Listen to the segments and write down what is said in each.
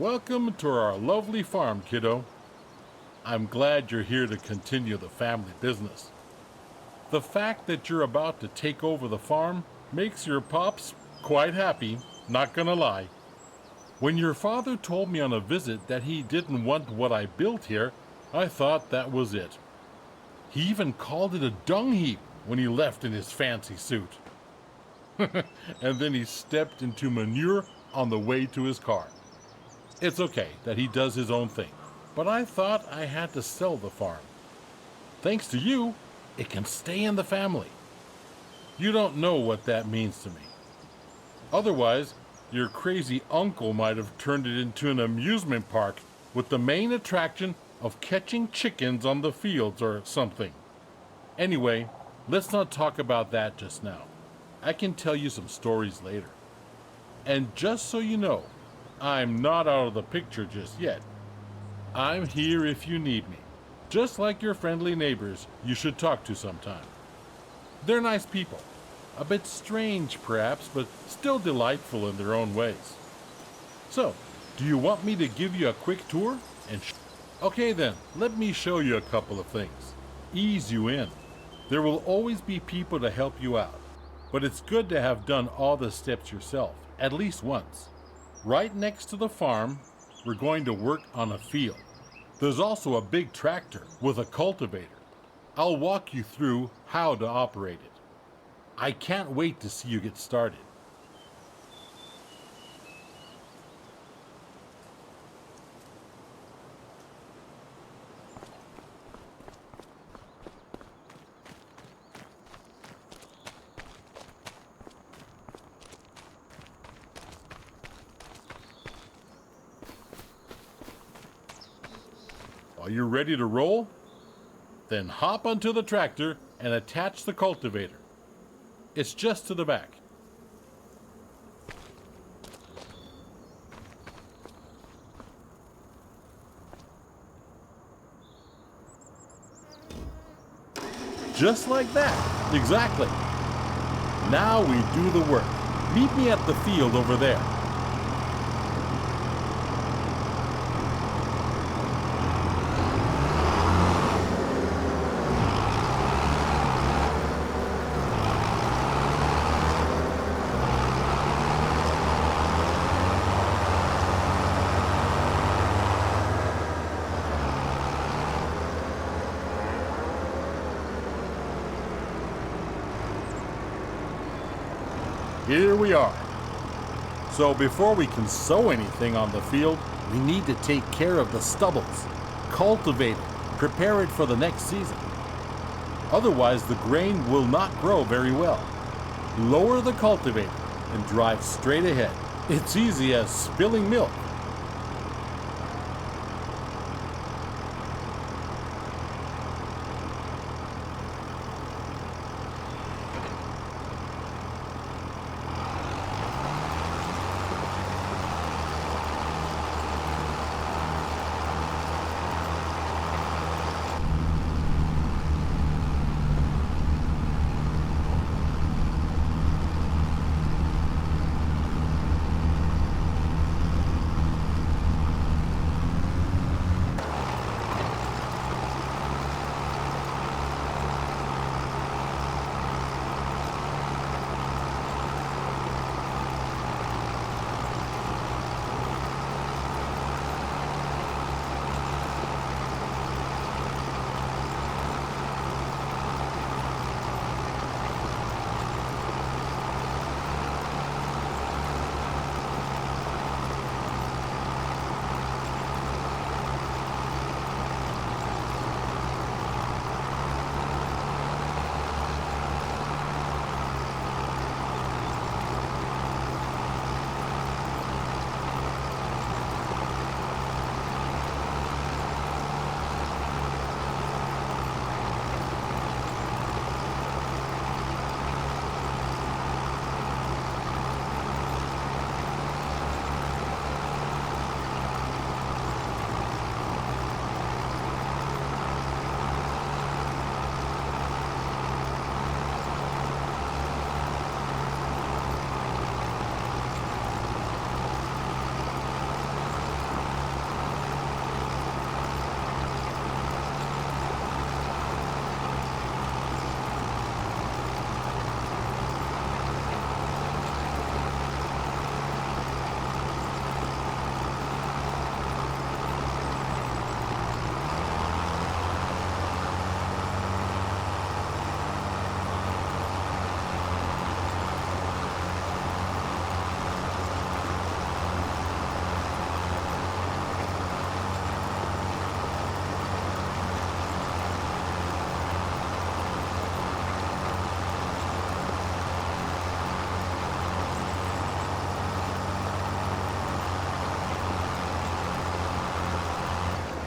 Welcome to our lovely farm, kiddo. I'm glad you're here to continue the family business. The fact that you're about to take over the farm makes your pops quite happy, not gonna lie. When your father told me on a visit that he didn't want what I built here, I thought that was it. He even called it a dung heap when he left in his fancy suit. And then he stepped into manure on the way to his car. It's okay that he does his own thing, but I thought I had to sell the farm. Thanks to you, it can stay in the family. You don't know what that means to me. Otherwise, your crazy uncle might have turned it into an amusement park with the main attraction of catching chickens on the fields or something. Anyway, let's not talk about that just now. I can tell you some stories later. And just so you know, I'm not out of the picture just yet. I'm here if you need me, just like your friendly neighbors you should talk to sometime. They're nice people, a bit strange perhaps, but still delightful in their own ways. So, do you want me to give you a quick tour? Okay then, let me show you a couple of things. Ease you in. There will always be people to help you out, but it's good to have done all the steps yourself, at least once. Right next to the farm, we're going to work on a field. There's also a big tractor with a cultivator. I'll walk you through how to operate it. I can't wait to see you get started. Are you ready to roll? Then hop onto the tractor and attach the cultivator. It's just to the back. Just like that, exactly. Now we do the work. Meet me at the field over there. Here we are. So before we can sow anything on the field, we need to take care of the stubbles, cultivate it, prepare it for the next season. Otherwise, the grain will not grow very well. Lower the cultivator and drive straight ahead. It's easy as spilling milk.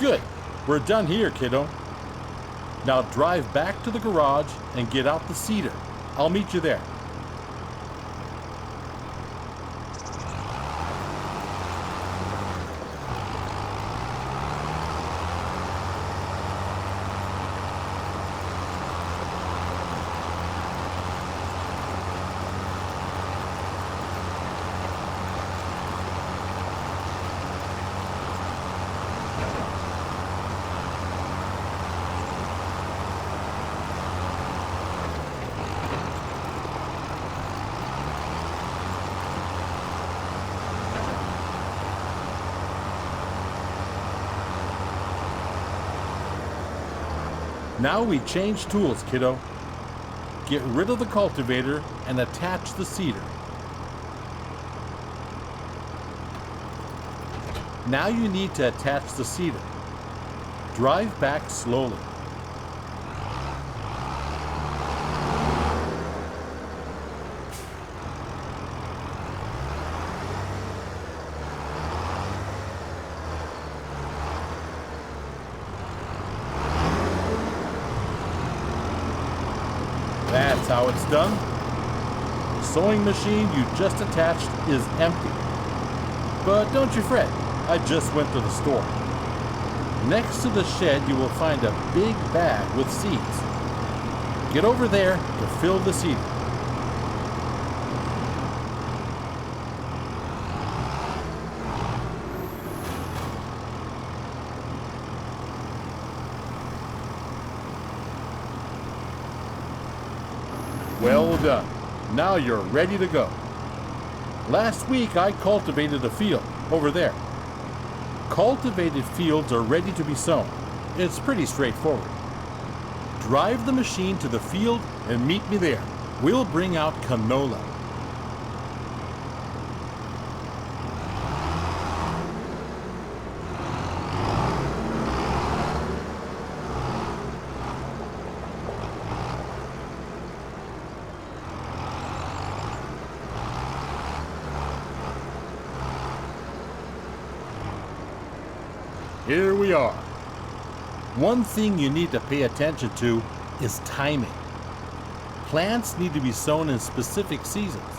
Good. We're done here, kiddo. Now drive back to the garage and get out the seeder. I'll meet you there. Now we change tools, kiddo. Get rid of the cultivator and attach the seeder. Now you need to attach the seeder. Drive back slowly. That's how it's done. The sewing machine you just attached is empty. But don't you fret, I just went to the store. Next to the shed you will find a big bag with seeds. Get over there to fill the seed. Well done. Now you're ready to go. Last week I cultivated a field over there. Cultivated fields are ready to be sown. It's pretty straightforward. Drive the machine to the field and meet me there. We'll bring out canola. Here we are. One thing you need to pay attention to is timing. Plants need to be sown in specific seasons.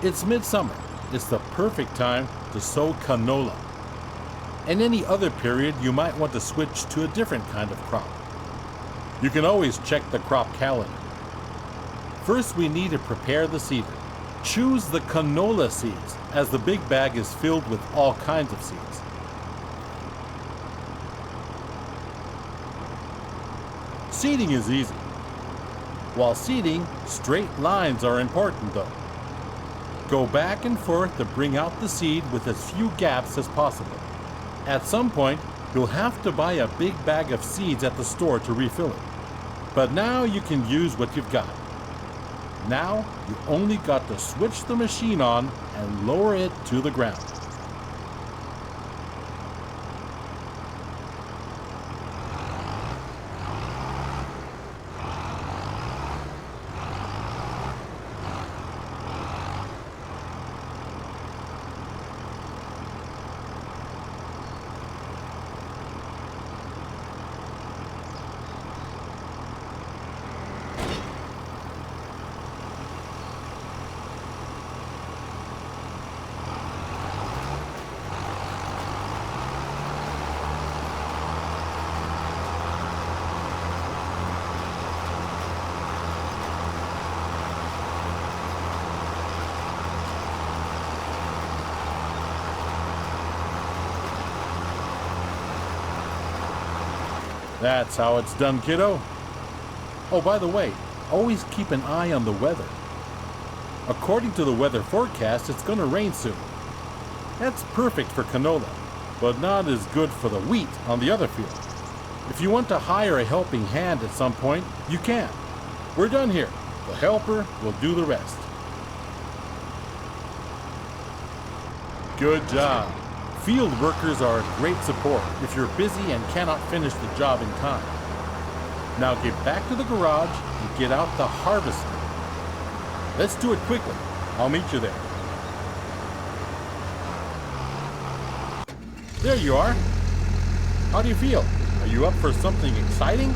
It's midsummer. It's the perfect time to sow canola. In any other period, you might want to switch to a different kind of crop. You can always check the crop calendar. First, we need to prepare the seeder. Choose the canola seeds, as the big bag is filled with all kinds of seeds. Seeding is easy. While seeding, straight lines are important though. Go back and forth to bring out the seed with as few gaps as possible. At some point, you'll have to buy a big bag of seeds at the store to refill it. But now you can use what you've got. Now, you only got to switch the machine on and lower it to the ground. That's how it's done, kiddo. Oh, by the way, always keep an eye on the weather. According to the weather forecast, it's going to rain soon. That's perfect for canola, but not as good for the wheat on the other field. If you want to hire a helping hand at some point, you can. We're done here. The helper will do the rest. Good job. Field workers are a great support if you're busy and cannot finish the job in time. Now get back to the garage and get out the harvester. Let's do it quickly. I'll meet you there. There you are. How do you feel? Are you up for something exciting?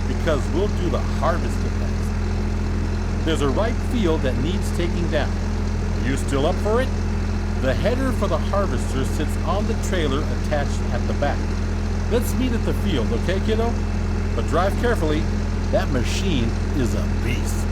Because we'll do the harvesting next. There's a ripe field that needs taking down. Are you still up for it? The header for the harvester sits on the trailer attached at the back. Let's meet at the field, okay, kiddo? But drive carefully. That machine is a beast.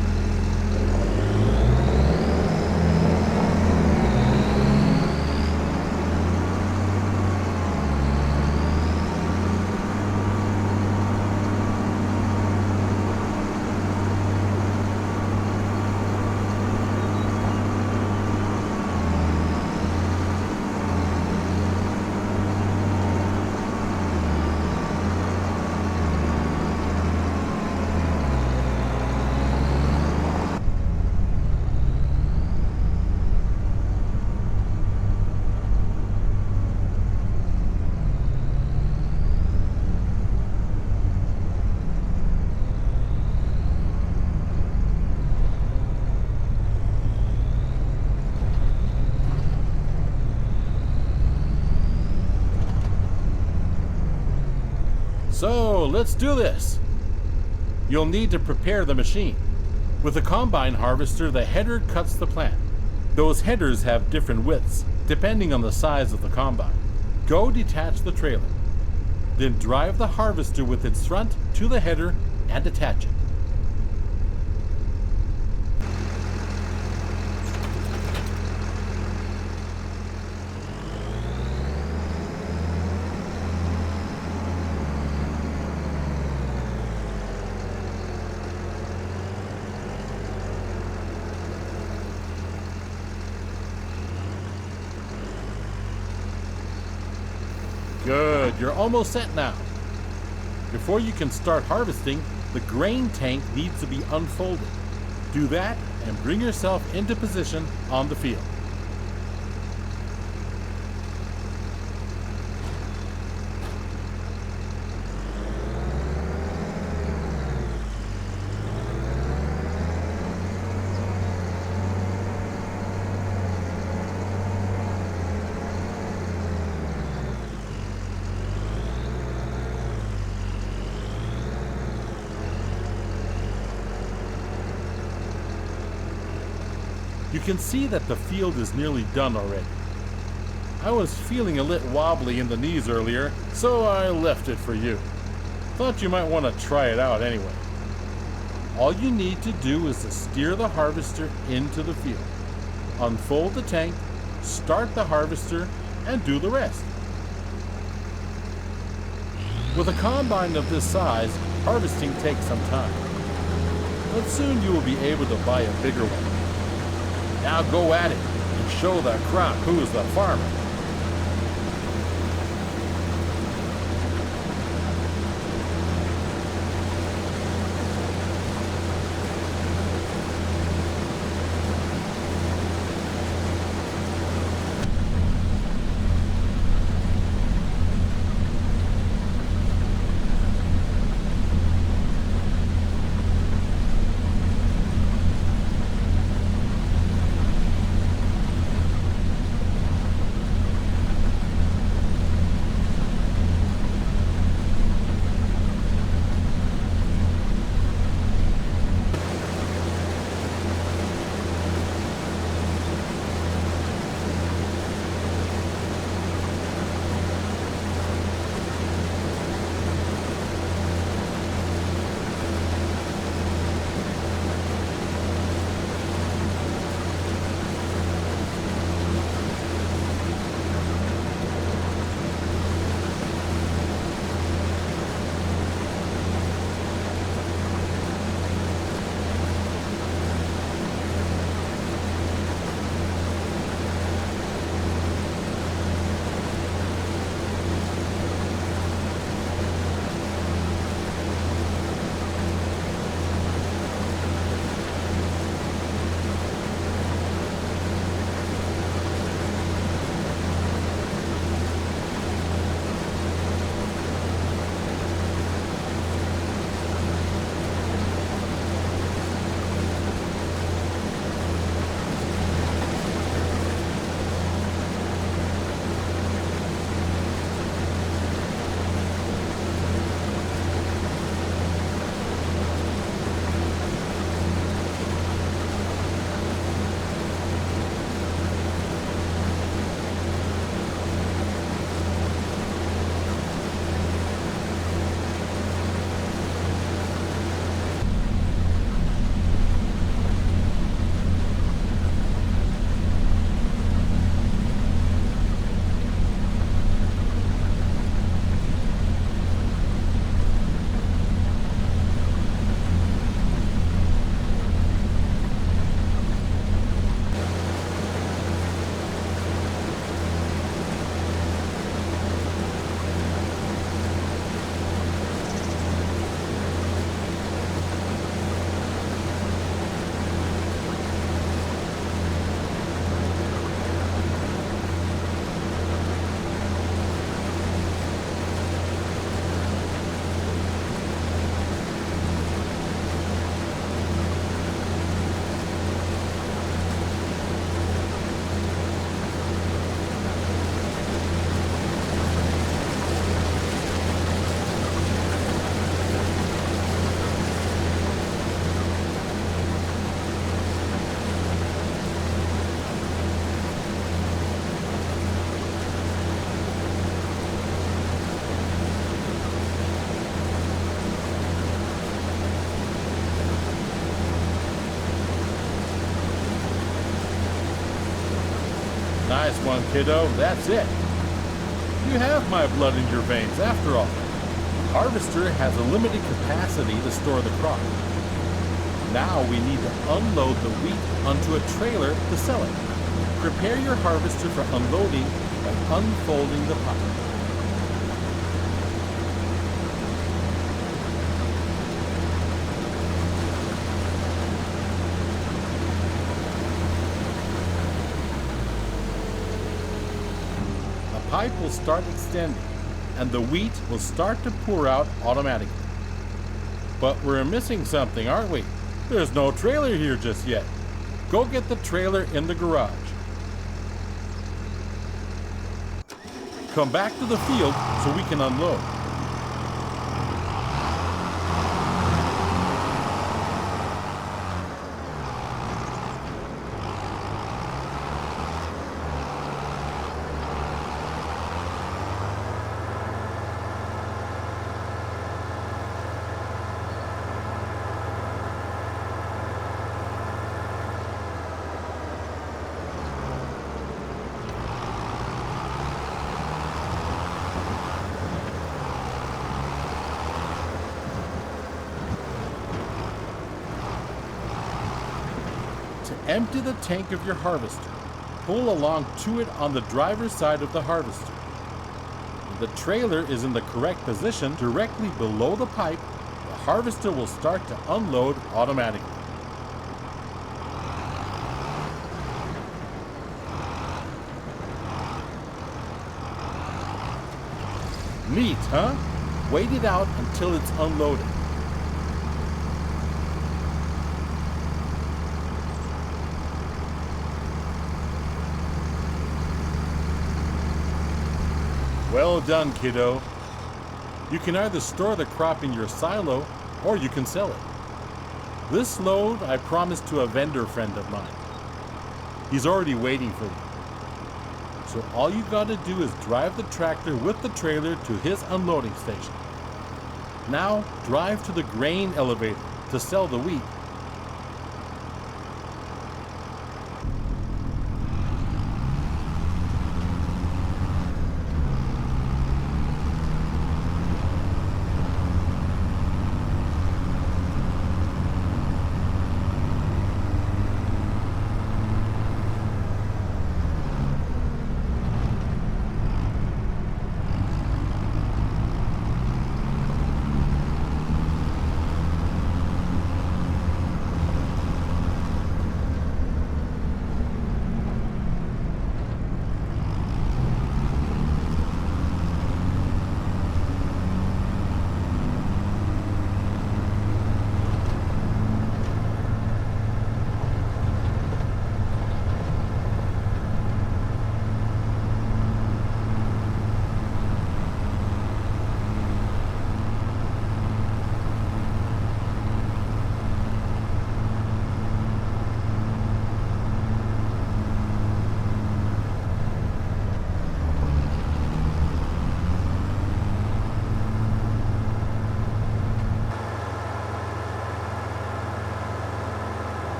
So let's do this. You'll need to prepare the machine. With a combine harvester, the header cuts the plant. Those headers have different widths, depending on the size of the combine. Go detach the trailer. Then drive the harvester with its front to the header and attach it. Good, you're almost set now. Before you can start harvesting, the grain tank needs to be unfolded. Do that and bring yourself into position on the field. You can see that the field is nearly done already. I was feeling a little wobbly in the knees earlier, so I left it for you. Thought you might want to try it out anyway. All you need to do is to steer the harvester into the field. Unfold the tank, start the harvester, and do the rest. With a combine of this size, harvesting takes some time. But soon you will be able to buy a bigger one. Now go at it and show the crowd who's the farmer. Nice one, kiddo. That's it. You have my blood in your veins, after all. Harvester has a limited capacity to store the crop. Now we need to unload the wheat onto a trailer to sell it. Prepare your harvester for unloading by unfolding the pipe. The pipe will start extending, and the wheat will start to pour out automatically. But we're missing something, aren't we? There's no trailer here just yet. Go get the trailer in the garage. Come back to the field so we can unload. To empty the tank of your harvester, pull along to it on the driver's side of the harvester. When the trailer is in the correct position directly below the pipe, the harvester will start to unload automatically. Neat, huh? Wait it out until it's unloaded. Well done, kiddo. You can either store the crop in your silo or you can sell it. This load I promised to a vendor friend of mine. He's already waiting for you. So all you gotta do is drive the tractor with the trailer to his unloading station. Now drive to the grain elevator to sell the wheat.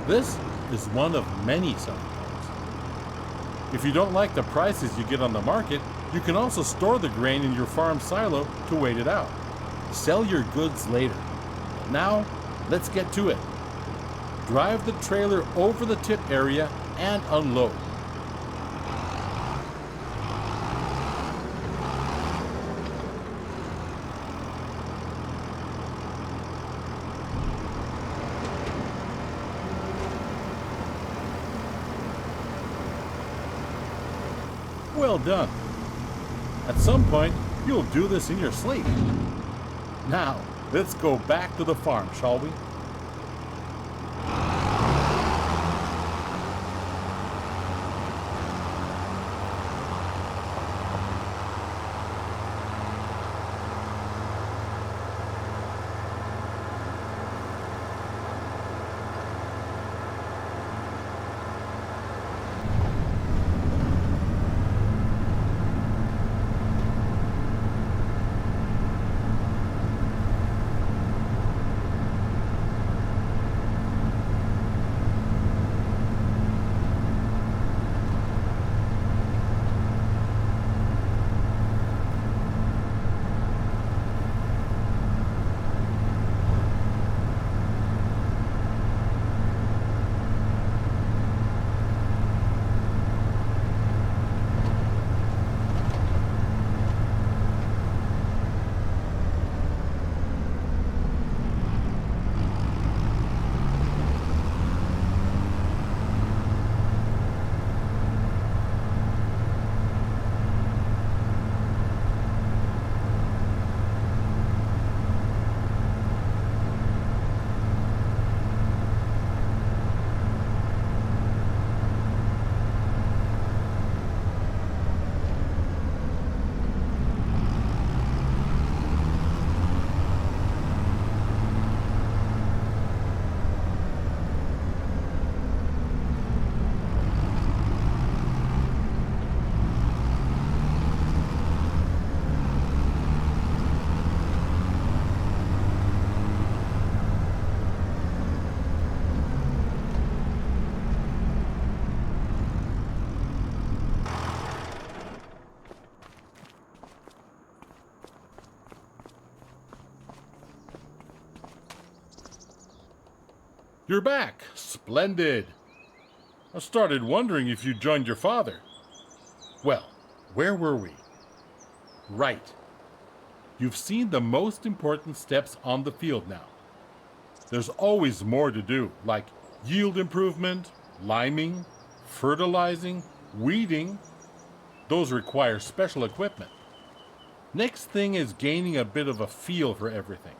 This is one of many selling points. If you don't like the prices you get on the market, you can also store the grain in your farm silo to wait it out. Sell your goods later. Now, let's get to it. drive the trailer over the tip area and unload. Well done. At some point, you'll do this in your sleep. Now, let's go back to the farm, shall we? You're back. Splendid. I started wondering if you joined your father. Well, where were we? Right. You've seen the most important steps on the field now. There's always more to do, like yield improvement, liming, fertilizing, weeding. Those require special equipment. Next thing is gaining a bit of a feel for everything.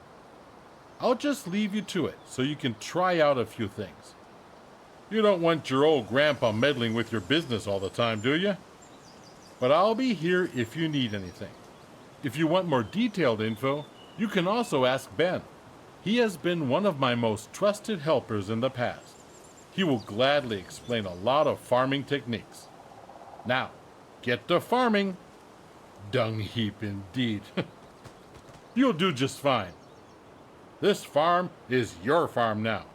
I'll just leave you to it so you can try out a few things. You don't want your old grandpa meddling with your business all the time, do you? But I'll be here if you need anything. If you want more detailed info, you can also ask Ben. He has been one of my most trusted helpers in the past. He will gladly explain a lot of farming techniques. Now, get to farming. Dung heap indeed. You'll do just fine. This farm is your farm now.